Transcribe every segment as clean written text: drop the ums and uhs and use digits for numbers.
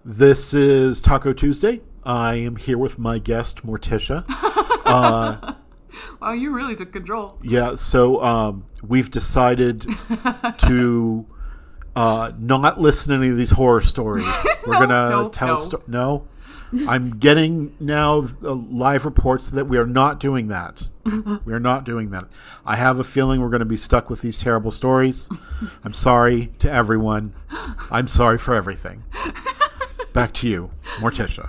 This is Taco Tuesday. I am here with my guest, Morticia. Wow, you really took control. Yeah, so we've decided to not listen to any of these horror stories. We're going to tell... No? I'm getting now live reports that we are not doing that. We are not doing that. I have a feeling we're going to be stuck with these terrible stories. I'm sorry to everyone. I'm sorry for everything. Back to you, Morticia.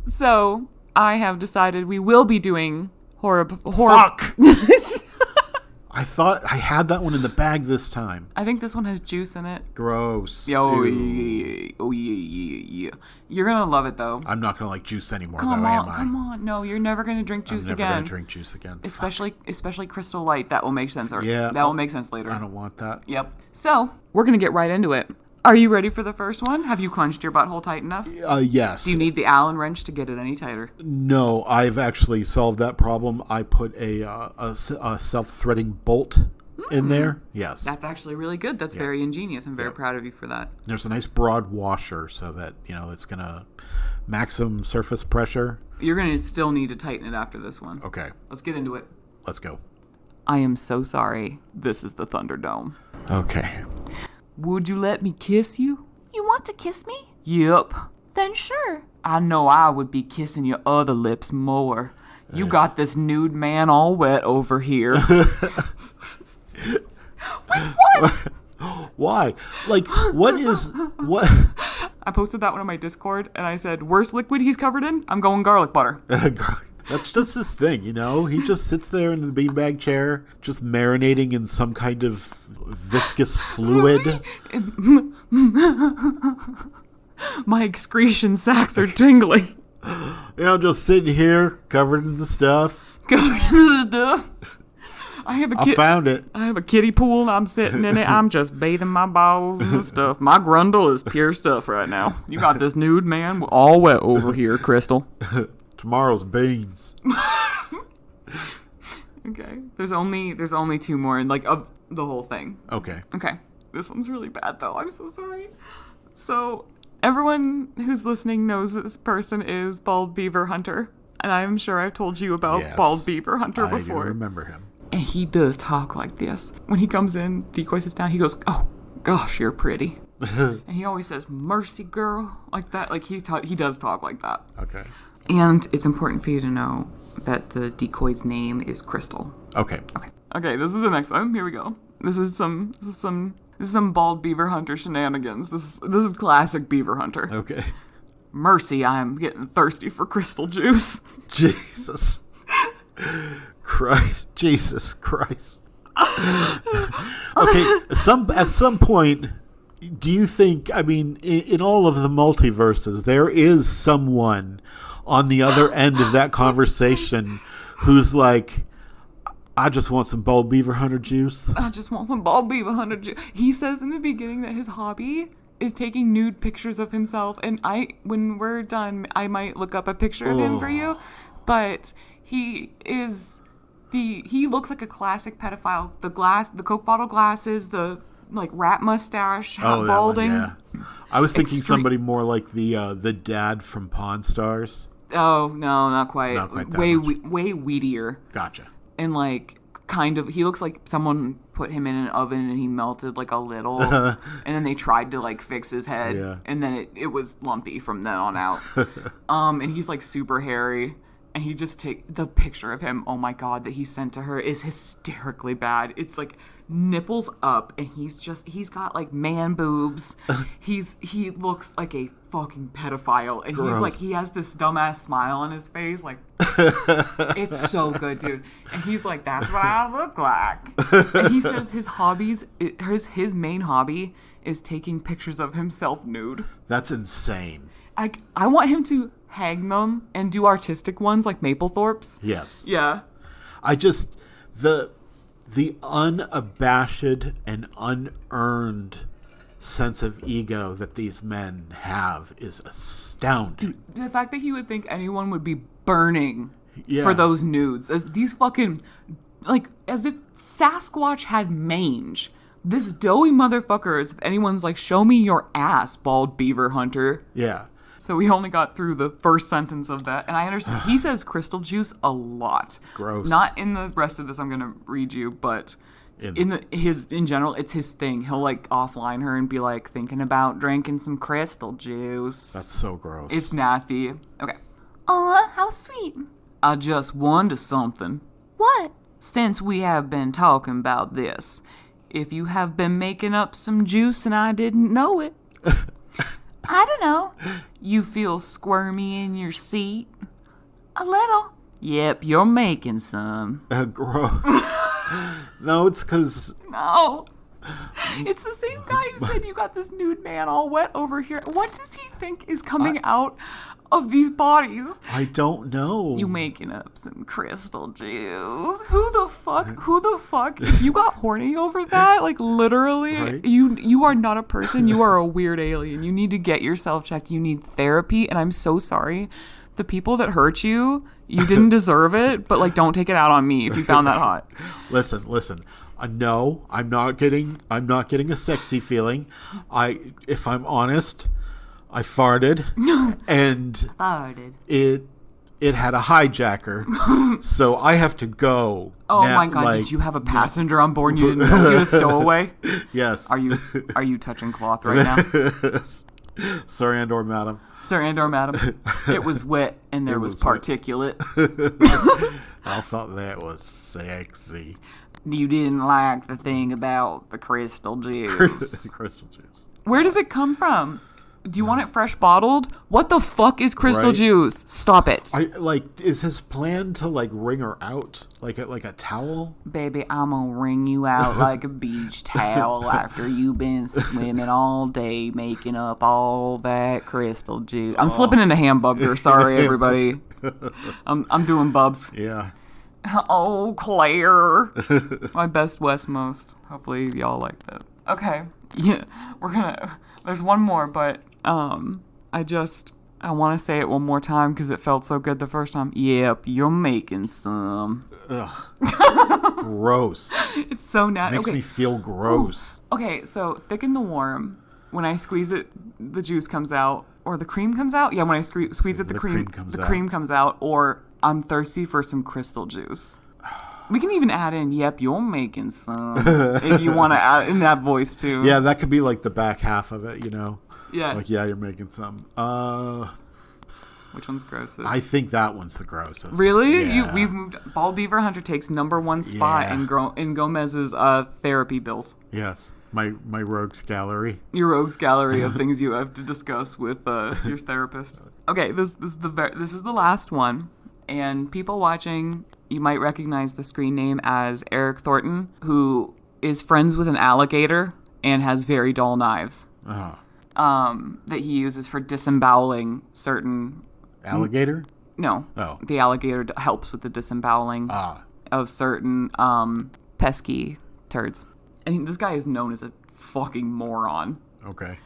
So, I have decided we will be doing horror. Fuck! I thought I had that one in the bag this time. I think this one has juice in it. Gross. Oh, yeah. You're going to love it, though. I'm not going to like juice anymore, Come am I? on. No, you're never going to drink juice again. I'm never going to drink juice again. Especially Crystal Light. That will make sense. That will make sense later. I don't want that. Yep. So, we're going to get right into it. Are you ready for the first one? Have you clenched your butthole tight enough? Yes. Do you need the Allen wrench to get it any tighter? No, I've actually solved that problem. I put a self-threading bolt in there. Yes. That's actually really good. That's very ingenious. I'm very proud of you for that. There's a nice broad washer so that, it's going to maximum surface pressure. You're going to still need to tighten it after this one. Okay. Let's get into it. Let's go. I am so sorry. This is the Thunderdome. Okay. Would you let me kiss you? You want to kiss me? Yep. Then sure. I know I would be kissing your other lips more. You got this nude man all wet over here. What? Why? Like, what? I posted that one on my Discord, and I said, worst liquid he's covered in? I'm going garlic butter. That's just his thing, He just sits there in the beanbag chair, just marinating in some kind of viscous fluid. My excretion sacs are tingling. Just sitting here, covered in the stuff. I found it. I have a kiddie pool, and I'm sitting in it. I'm just bathing my balls and stuff. My grundle is pure stuff right now. You got this nude man all wet over here, Crystal. Tomorrow's beans. Okay. There's only two more of the whole thing. Okay. This one's really bad though. I'm so sorry. So everyone who's listening knows that this person is Bald Beaver Hunter. And I'm sure I've told you about Bald Beaver Hunter before. I do remember him. And he does talk like this. When he comes in, Decoy sits down, he goes, "Oh gosh, you're pretty." And he always says, "Mercy, girl," like that. Like he does talk like that. Okay. And it's important for you to know that the decoy's name is Crystal. Okay. This is the next one. Here we go. This is some Bald Beaver Hunter shenanigans. This is classic Beaver Hunter. Okay. Mercy, I am getting thirsty for crystal juice. Jesus Christ. Okay. At some point, do you think? I mean, in all of the multiverses, there is someone on the other end of that conversation who's like, I just want some Bald Beaver Hunter juice. I just want some Bald Beaver Hunter juice. He says in the beginning that his hobby is taking nude pictures of himself. And when we're done, I might look up a picture of him for you. But he looks like a classic pedophile. The Coke bottle glasses, the rat mustache, balding. One, yeah. I was thinking somebody more like the dad from Pawn Stars. Oh, no, not quite. Not quite that way much. Way weedier. Gotcha. And he looks like someone put him in an oven and he melted a little. And then they tried to fix his head. Yeah. And then it was lumpy from then on out. And he's super hairy. And he just the picture of him, oh my God, that he sent to her is hysterically bad. It's nipples up, and he's got man boobs. He looks like a fucking pedophile, and Gross. he has this dumbass smile on his face, it's so good, dude. And he's like, that's what I look like. And he says his main hobby is taking pictures of himself nude. That's insane. I want him to hang them and do artistic ones like Mapplethorpe's. Yes. Yeah. I just the unabashed and unearned sense of ego that these men have is astounding. Dude, the fact that he would think anyone would be burning for those nudes. These fucking, as if Sasquatch had mange. This doughy motherfucker is, if anyone's like, show me your ass, bald beaver hunter. Yeah. So we only got through the first sentence of that. And I understand. He says crystal juice a lot. Gross. Not in the rest of this I'm going to read you, but in general, it's his thing. He'll like offline her and be like, thinking about drinking some crystal juice. That's so gross. It's nasty. Okay. Aw, how sweet. I just wonder something. What? Since we have been talking about this, if you have been making up some juice and I didn't know it. I don't know. You feel squirmy in your seat? A little. Yep, you're making some. Gross. No, it's because... No. It's the same guy who said you got this nude man all wet over here. What does he think is coming out of these bodies? I don't know. You making up some crystal juice. Who the fuck? If you got horny over that, like literally, right? you are not a person. You are a weird alien. You need to get yourself checked. You need therapy. And I'm so sorry. The people that hurt you, you didn't deserve it, but like don't take it out on me if you found that hot. Listen. No, I'm not getting a sexy feeling. If I'm honest, I farted and it had a hijacker. So I have to go. Oh my god, did you have a passenger on board and you didn't know? You had a stowaway? Yes. Are you touching cloth right now? Sir and or madam. Sir and or madam. It was wet and there was particulate. I thought that was sexy. You didn't like the thing about the crystal juice. Crystal juice. Where does it come from? Do you want it fresh bottled? What the fuck is crystal Right. juice? Stop it. Is his plan to like wring her out like a towel? Baby, I'm gonna wring you out like a beach towel after you've been swimming all day making up all that crystal juice. I'm slipping into hamburger. Sorry, everybody. I'm doing bubs. Yeah. Oh, Claire. My best Westmost. Hopefully y'all like that. Okay. Yeah, there's one more, but I want to say it one more time because it felt so good the first time. Yep, you're making some. Ugh. Gross. It's so nasty. Makes me feel gross. Ooh. Okay, so thicken the warm. When I squeeze it, the juice comes out, or the cream comes out. Yeah, when I squeeze it, the cream comes out. Or I'm thirsty for some crystal juice. We can even add in, yep, you're making some, if you want to add in that voice too. Yeah, that could be like the back half of it, you know? Yeah. Like, yeah, you're making some. Which one's grossest? I think that one's the grossest. Really? Yeah. We've moved. Bald Beaver Hunter takes #1 spot in Gomez's therapy bills. Yes. My rogues gallery. Your rogues gallery of things you have to discuss with your therapist. Okay, this is the last one. And people watching, you might recognize the screen name as Eric Thornton, who is friends with an alligator and has very dull knives. Uh-huh. That he uses for disemboweling certain... Alligator? No. Oh. The alligator helps with the disemboweling of certain pesky turds. And this guy is known as a fucking moron. Okay.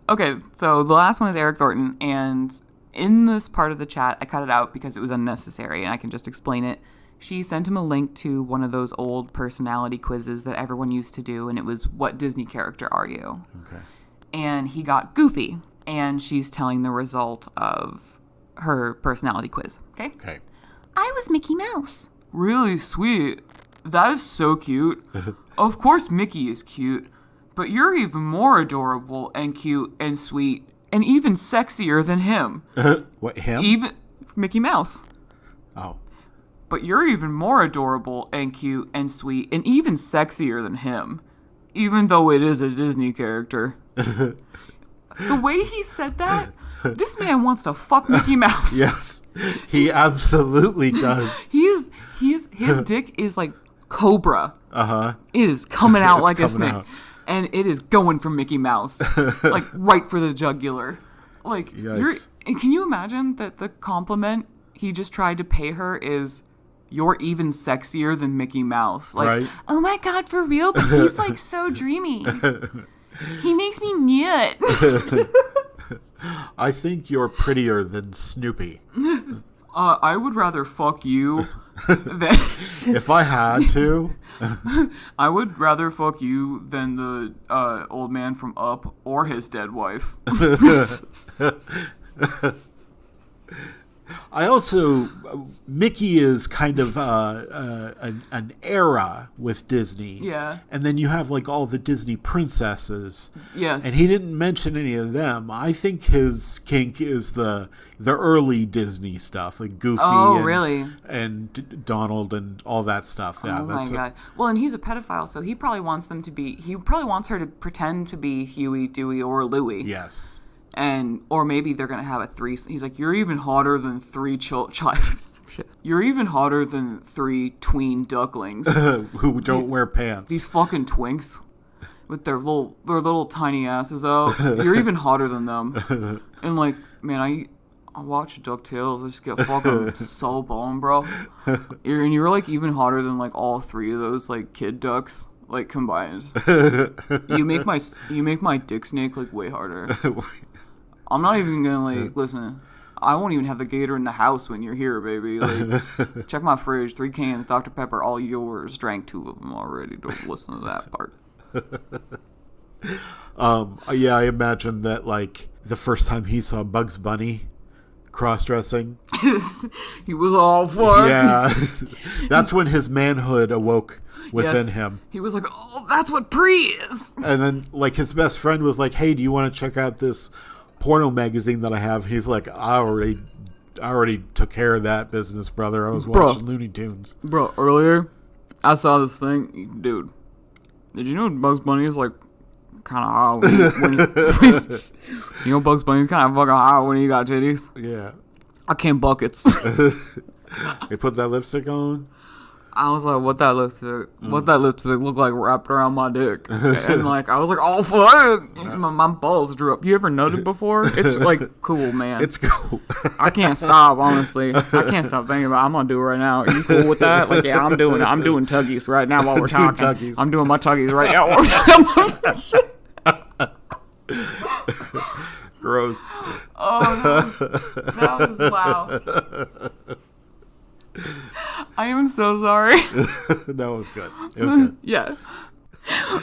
Okay, so the last one is Eric Thornton, and... in this part of the chat, I cut it out because it was unnecessary, and I can just explain it. She sent him a link to one of those old personality quizzes that everyone used to do, and it was, what Disney character are you? Okay. And he got Goofy, and she's telling the result of her personality quiz. Okay? Okay. I was Mickey Mouse. Really sweet. That is so cute. Of course Mickey is cute, but you're even more adorable and cute and sweet. And even sexier than him. What, him? Even Mickey Mouse. Oh. But you're even more adorable and cute and sweet and even sexier than him. Even though it is a Disney character. The way he said that, this man wants to fuck Mickey Mouse. Yes. He absolutely does. His dick is like cobra. Uh-huh. It is coming out like a coming snake. out. And it is going for Mickey Mouse. Like, right for the jugular. Like, and can you imagine that the compliment he just tried to pay her is, you're even sexier than Mickey Mouse. Like, right? Oh my god, for real? But he's like so dreamy. He makes me nut. I think you're prettier than Snoopy. I would rather fuck you then If I had to, I would rather fuck you than the old man from Up or his dead wife. I also, Mickey is kind of an era with Disney. Yeah. And then you have like all the Disney princesses. Yes. And he didn't mention any of them. I think his kink is the early Disney stuff, like Goofy really? And Donald and all that stuff. Yeah, Oh my god. Well, and he's a pedophile, so he probably wants them to be. He probably wants her to pretend to be Huey, Dewey, or Louie. Yes. Or maybe they're gonna have a threesome. He's like, you're even hotter than three You're even hotter than three tween ducklings Who don't wear pants. These fucking twinks with their little tiny asses out. You're even hotter than them. And like, man, I watch DuckTales. I just get fucking so boned, bro. You're like even hotter than like all three of those like kid ducks like combined. You make my dick snake like way harder. I'm not even gonna like listen. I won't even have the gator in the house when you're here, baby. Like, check my fridge. 3 cans, Dr. Pepper, all yours. Drank 2 of them already. Don't listen to that part. Yeah, I imagine that like the first time he saw Bugs Bunny cross-dressing, he was all for it. Yeah, that's when his manhood awoke within him. He was like, "Oh, that's what pre is." And then like his best friend was like, "Hey, do you want to check out this porno magazine that I have?" He's like, I already took care of that business, brother. I was watching Looney Tunes. Bro, earlier I saw this thing. Dude, did you know Bugs Bunny is like kind of hot when you know Bugs Bunny's kind of fucking hot when you got titties? Yeah. I came buckets. He put that lipstick on. I was like, what that lipstick look like wrapped around my dick? And like, I was like, oh fuck, my balls drew up. You ever noted before? It's like cool, man. It's cool. I can't stop, honestly. I can't stop thinking about it. I'm gonna do it right now. Are you cool with that? Like, yeah, I'm doing it. I'm doing tuggies right now while we're talking. Tuggies. I'm doing my tuggies right now while we're talking. Gross. Oh, that was wow. I am so sorry. That was good. It was good. Yeah.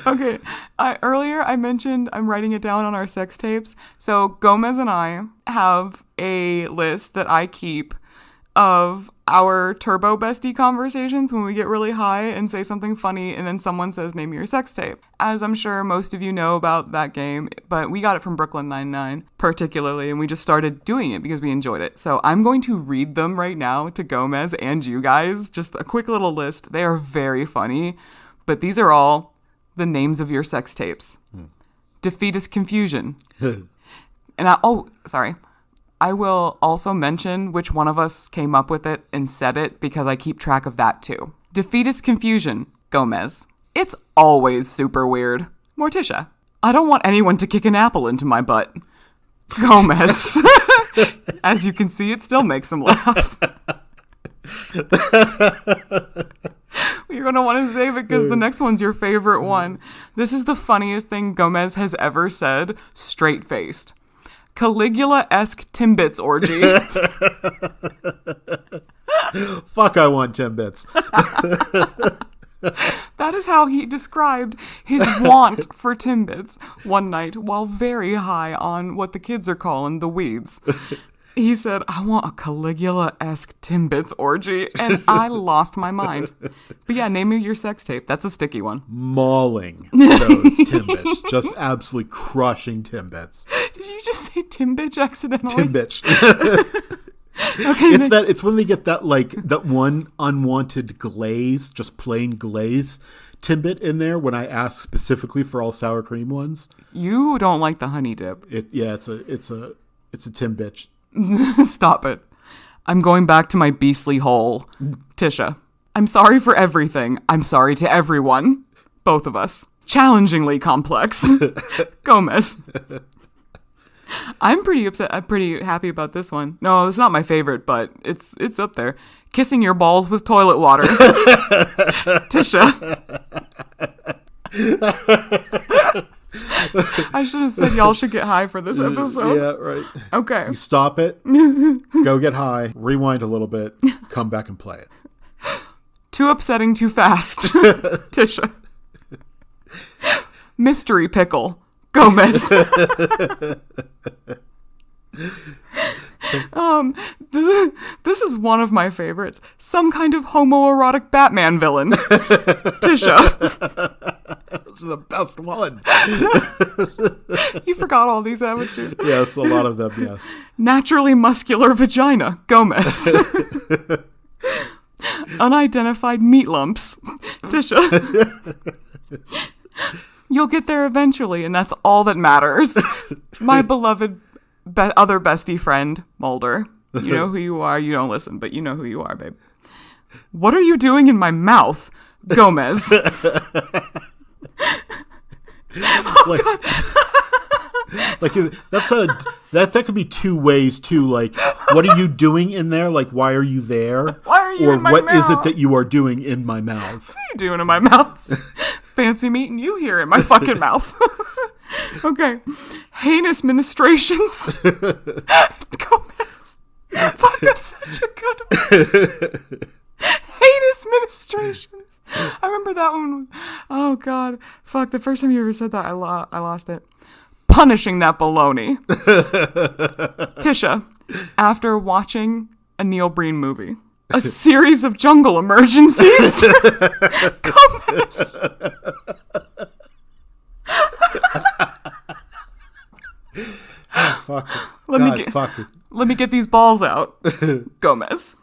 Okay. Earlier I mentioned I'm writing it down on our sex tapes. So Gomez and I have a list that I keep of our turbo bestie conversations when we get really high and say something funny and then someone says, name your sex tape. As I'm sure most of you know about that game, but we got it from Brooklyn Nine-Nine particularly, and we just started doing it because we enjoyed it. So I'm going to read them right now to Gomez and you guys. Just a quick little list. They are very funny, but these are all the names of your sex tapes. Defeatist Confusion. I will also mention which one of us came up with it and said it because I keep track of that too. Defeatist Confusion, Gomez. It's always super weird. Morticia. I don't want anyone to kick an apple into my butt. Gomez. As you can see, it still makes him laugh. You're going to want to save it because the next one's your favorite one. This is the funniest thing Gomez has ever said, straight-faced. Caligula-esque Timbits orgy. Fuck, I want Timbits. That is how he described his want for Timbits one night while very high on what the kids are calling the weeds. He said, I want a Caligula-esque Timbits orgy, and I lost my mind. But yeah, name me your sex tape. That's a sticky one. Mauling those Timbits. Just absolutely crushing Timbits. Did you just say Timbitch accidentally? Timbitch. Okay, It's when they get that one unwanted glaze, just plain glaze Timbit in there when I ask specifically for all sour cream ones. You don't like the honey dip. It's a Timbitch. Stop it. I'm going back to my beastly hole. Tisha. I'm sorry for everything. I'm sorry to everyone. Both of us. Challengingly complex. Gomez. I'm pretty upset. I'm pretty happy about this one. No, it's not my favorite, but it's up there. Kissing your balls with toilet water. Tisha. I should have said y'all should get high for this episode. Yeah, right. Okay. You stop it, go get high, rewind a little bit, come back and play it. Too upsetting too fast. Tisha. Mystery pickle. Gomez. This is one of my favorites. Some kind of homoerotic Batman villain. Tisha. Those are the best ones. You forgot all these, haven't you? Yes, a lot of them, yes. Naturally muscular vagina. Gomez. Unidentified meat lumps. Tisha. You'll get there eventually, and that's all that matters. My beloved other bestie friend, Mulder. You know who you are. You don't listen, but you know who you are, babe. What are you doing in my mouth? Gomez. Like that could be two ways too. Like, what are you doing in there? Like, why are you there? Why are you or in my what mouth? is it that you are doing in my mouth? What are you doing in my mouth? Fancy meeting you here in my fucking mouth. Okay. Heinous ministrations. Gomez. Fuck, that's such a good one. Heinous ministrations. I remember that one. Oh, God. Fuck, the first time you ever said that, I lost it. Punishing that baloney. Tisha, after watching a Neil Breen movie, a series of jungle emergencies. Gomez. Fuck. Let me get these balls out. Gomez.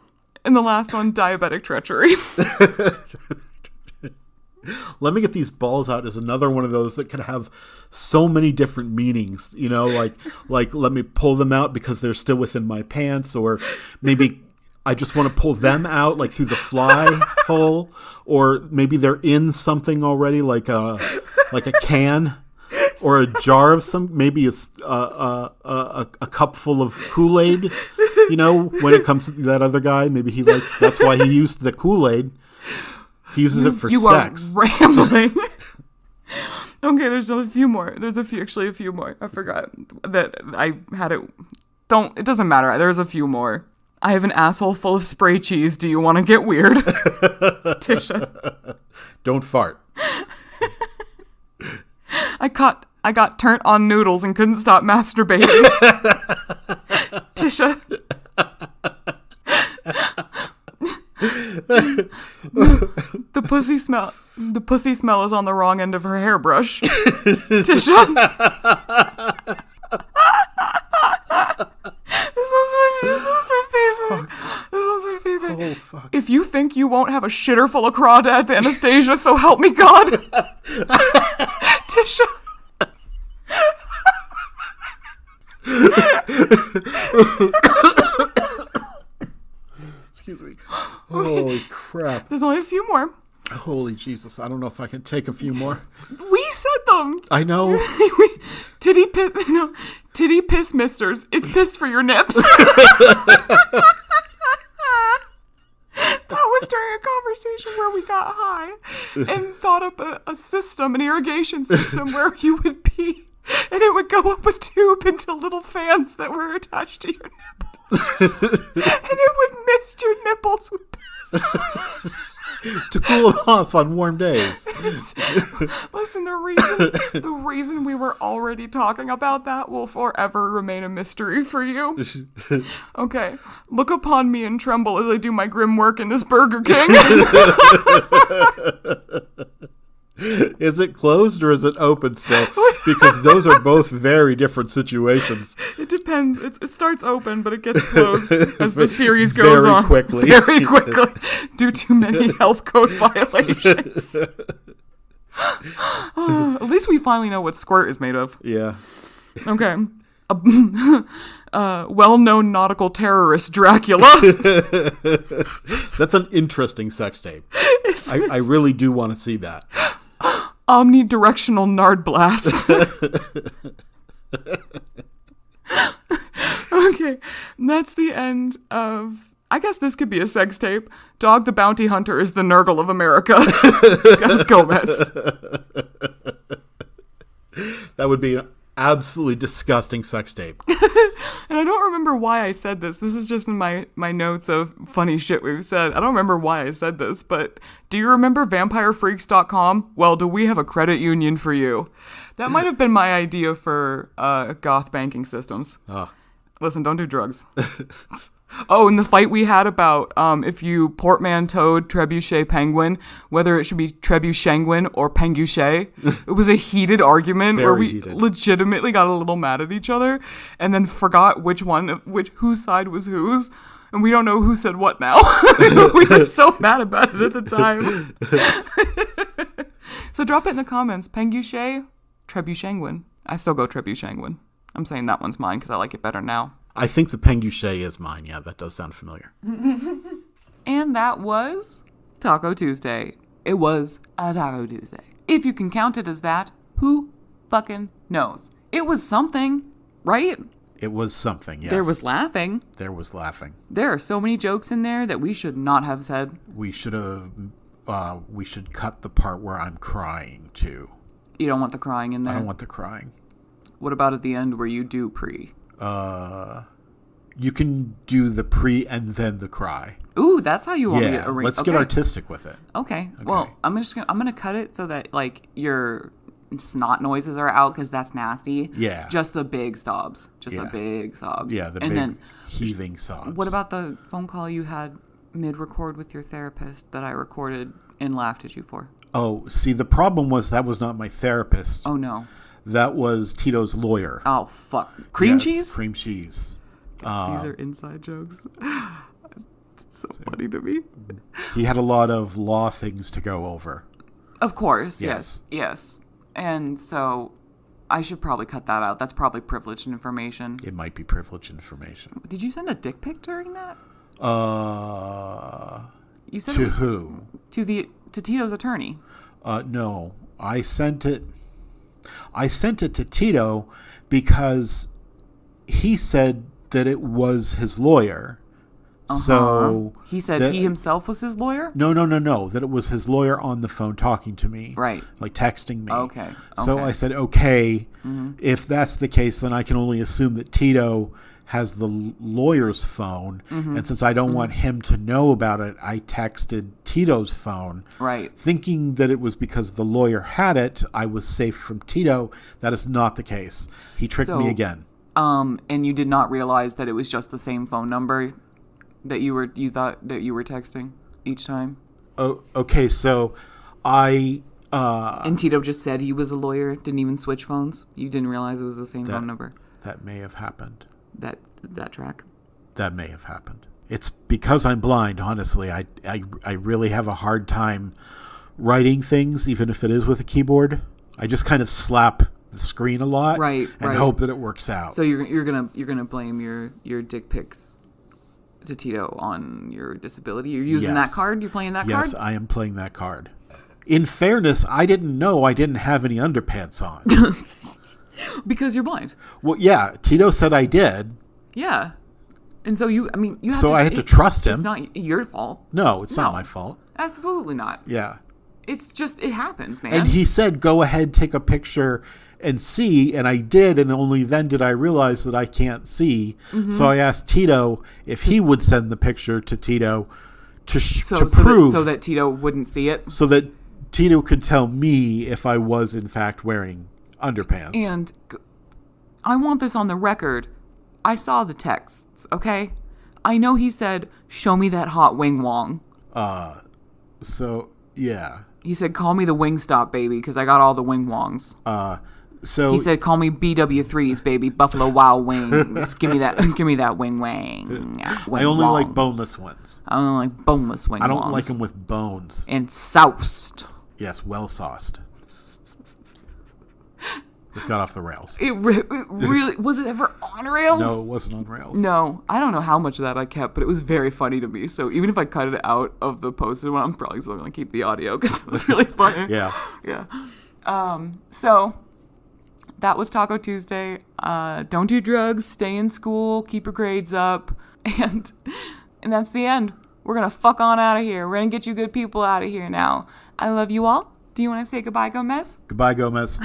And the last one, diabetic treachery. Let me get these balls out is another one of those that could have so many different meanings, you know, like let me pull them out because they're still within my pants, or maybe I just want to pull them out like through the fly hole, or maybe they're in something already, like a can or a jar of some, maybe a cup full of Kool-Aid, you know, when it comes to that other guy, maybe that's why he used the Kool-Aid. He uses it for sex. You are rambling. Okay, there's a few more. There's a few more. I forgot that I had it. It doesn't matter. There's a few more. I have an asshole full of spray cheese. Do you want to get weird? Tisha. Don't fart. I got turnt on noodles and couldn't stop masturbating. Tisha. The pussy smell is on the wrong end of her hairbrush. Tisha. This is my favorite. This is my favorite. Oh, fuck. If you think you won't have a shitter full of crawdads, Anastasia, so help me God. Tisha. Excuse me. Holy crap. There's only a few more. Holy Jesus. I don't know if I can take a few more. We said them. I know. Titty piss misters. It's piss for your nips. That was during a conversation where we got high and thought up a system, an irrigation system where you would pee and it would go up a tube into little fans that were attached to your nipples. And it would mist your nipples with piss. To cool them off on warm days. Listen, the reason we were already talking about that will forever remain a mystery for you. Okay, look upon me and tremble as I do my grim work in this Burger King. Is it closed or is it open still? Because those are both very different situations. It depends. It starts open, but it gets closed as the series goes on. Very quickly. Due to many health code violations. At least we finally know what squirt is made of. Yeah. Okay. Well-known nautical terrorist Dracula. That's an interesting sex tape. I really do want to see that. Omnidirectional nard blast. Okay, that's the end of... I guess this could be a sex tape. Dog the Bounty Hunter is the Nurgle of America. Gus Gomez. That would be absolutely disgusting sex tape. And I don't remember why I said this. This is just in my notes of funny shit we've said. I don't remember why I said this, but do you remember vampirefreaks.com? Well, do we have a credit union for you? That might have been my idea for goth banking systems. Oh. Listen, don't do drugs. Oh, and the fight we had about if you portmanteaued trebuchet penguin, whether it should be trebuchenguin or penguchet. It was a heated argument where we legitimately got a little mad at each other and then forgot whose side was whose. And we don't know who said what now. We were so mad about it at the time. So drop it in the comments. Penguchet, trebuchenguin. I still go trebuchenguin. I'm saying that one's mine because I like it better now. I think the penguchet is mine. Yeah, that does sound familiar. And that was Taco Tuesday. It was a Taco Tuesday. If you can count it as that, who fucking knows? It was something, right? It was something, yes. There was laughing. There was laughing. There are so many jokes in there that we should not have said. We should cut the part where I'm crying, too. You don't want the crying in there? I don't want the crying. What about at the end where you do pre? You can do the pre and then the cry. Ooh, that's how you want me to arrange. Let's get artistic with it. Okay. Well, I'm gonna cut it so that like your snot noises are out because that's nasty. Yeah. Just the big sobs. The big sobs. Yeah, then heaving sobs. What about the phone call you had mid-record with your therapist that I recorded and laughed at you for? Oh, see, the problem was that was not my therapist. Oh no. That was Tito's lawyer. Oh, fuck. Cream cheese? Cream cheese. These are inside jokes. It's so funny to me. He had a lot of law things to go over. Of course, yes. And so I should probably cut that out. That's probably privileged information. It might be privileged information. Did you send a dick pic during that? You said to who? To Tito's attorney. No, I sent it to Tito because he said that it was his lawyer. So he said he himself was his lawyer? No. That it was his lawyer on the phone talking to me. Right. Like texting me. Okay. So I said, okay, if that's the case, then I can only assume that Tito has the lawyer's phone. And since I don't want him to know about it, I texted Tito's phone. Right. Thinking that it was because the lawyer had it, I was safe from Tito. That is not the case. He tricked me again. And you did not realize that it was just the same phone number that you thought that you were texting each time? Oh, okay. So I and Tito just said he was a lawyer, didn't even switch phones. You didn't realize it was the same phone number. That may have happened. That track. That may have happened. It's because I'm blind, honestly. I really have a hard time writing things, even if it is with a keyboard. I just kind of slap the screen a lot, and hope that it works out. So you're gonna blame your dick pics to Tito on your disability. You're using that card. You're playing that card. Yes, I am playing that card. In fairness, I didn't know I didn't have any underpants on. Because you're blind. Well, yeah, Tito said I did. Yeah. And so you have I had to trust him. It's not your fault. No, it's not my fault. Absolutely not. Yeah. It's just, it happens, man. And he said, go ahead, take a picture and see. And I did. And only then did I realize that I can't see. So I asked Tito if he would send the picture to Tito to prove. So that Tito wouldn't see it? So that Tito could tell me if I was, in fact, wearing underpants. And I want this on the record. I saw the texts, okay? I know he said, show me that hot wing wong. So, yeah. He said, call me the Wingstop, baby, because I got all the wing wongs. So he said, call me BW3s, baby, Buffalo Wild Wings. give me that wing wang. I only like boneless ones. I only like boneless wing I don't wongs. like them with bones. And soused. Yes, well sauced. This got off the rails. It really was it ever on rails? No, it wasn't on rails. No, I don't know how much of that I kept, but it was very funny to me. So even if I cut it out of the posted one, I'm probably still gonna keep the audio because it was really funny. Yeah. So that was Taco Tuesday. Don't do drugs. Stay in school. Keep your grades up. And that's the end. We're gonna fuck on out of here. We're gonna get you good people out of here now. I love you all. Do you want to say goodbye, Gomez? Goodbye, Gomez.